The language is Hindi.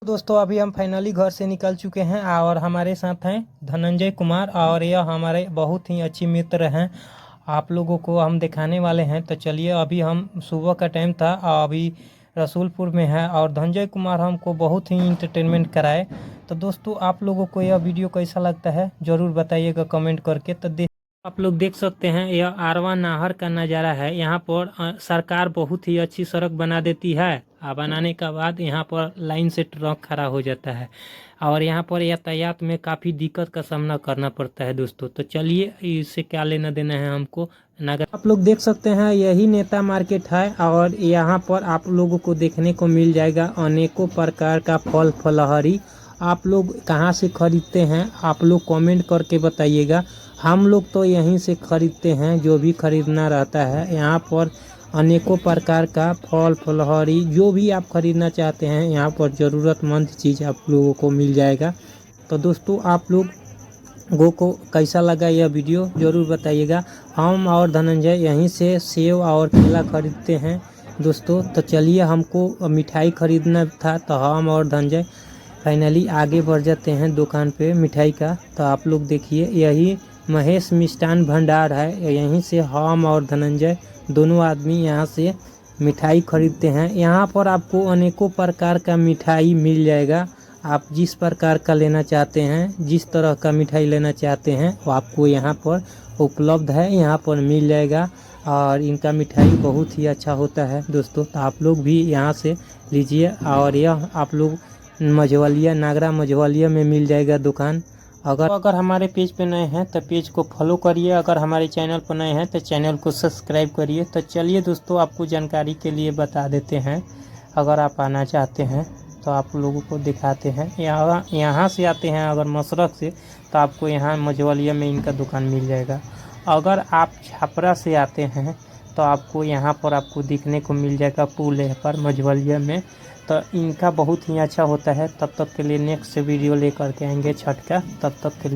दोस्तों अभी हम फाइनली घर से निकल चुके हैं और हमारे साथ हैं धनंजय कुमार और यह हमारे बहुत ही अच्छे मित्र हैं। आप लोगों को हम दिखाने वाले हैं। तो चलिए, अभी हम सुबह का टाइम था और अभी रसूलपुर में है और धनंजय कुमार हमको बहुत ही इंटरटेनमेंट कराए। तो दोस्तों आप लोगों को यह वीडियो कैसा लगता है ज़रूर बताइएगा कमेंट करके। तो आप लोग देख सकते हैं यह आरवा नाहर का नज़ारा है। यहाँ पर सरकार बहुत ही अच्छी सड़क बना देती है और बनाने के बाद यहाँ पर लाइन से ट्रक खड़ा हो जाता है और यहाँ पर यातायात में काफ़ी दिक्कत का सामना करना पड़ता है दोस्तों। तो चलिए, इससे क्या लेना देना है हमको नगर। आप लोग देख सकते हैं यही नेता मार्केट है और यहाँ पर आप लोगों को देखने को मिल जाएगा अनेकों प्रकार का फल फलहरी। आप लोग कहाँ से खरीदते हैं आप लोग कमेंट करके बताइएगा। हम लोग तो यहीं से खरीदते हैं, जो भी खरीदना रहता है। यहाँ पर अनेकों प्रकार का फल फलहरी जो भी आप खरीदना चाहते हैं यहाँ पर ज़रूरतमंद चीज़ आप लोगों को मिल जाएगा। तो दोस्तों आप लोगों को कैसा लगा यह वीडियो ज़रूर बताइएगा। हम और धनंजय यहीं से सेव और केला खरीदते हैं दोस्तों। तो चलिए, हमको मिठाई खरीदना था तो हम और धनंजय फाइनली आगे बढ़ जाते हैं दुकान पे मिठाई का। तो आप लोग देखिए, यही महेश मिष्ठान भंडार है। यहीं से हम और धनंजय दोनों आदमी यहाँ से मिठाई खरीदते हैं। यहाँ पर आपको अनेकों प्रकार का मिठाई मिल जाएगा। आप जिस प्रकार का लेना चाहते हैं, जिस तरह का मिठाई लेना चाहते हैं वो आपको यहाँ पर उपलब्ध है, यहाँ पर मिल जाएगा। और इनका मिठाई बहुत ही अच्छा होता है दोस्तों। तो आप लोग भी यहाँ से लीजिए। और यह आप लोग मझवलिया नागरा मझवलिया में मिल जाएगा दुकान। अगर हमारे पेज पे नए हैं तो पेज को फॉलो करिए, अगर हमारे चैनल पर नए हैं तो चैनल को सब्सक्राइब करिए। तो चलिए दोस्तों, आपको जानकारी के लिए बता देते हैं। अगर आप आना चाहते हैं तो आप लोगों को दिखाते हैं। यहाँ से आते हैं अगर मसरक से तो आपको यहाँ मझवलिया में इनका दुकान मिल जाएगा। अगर आप छपरा से आते हैं तो आपको यहाँ पर आपको दिखने को मिल जाएगा पुल पर मझवलिया में। तो इनका बहुत ही अच्छा होता है। तब तक के लिए नेक्स्ट वीडियो लेकर के आएंगे छठ का। तब तक के लिए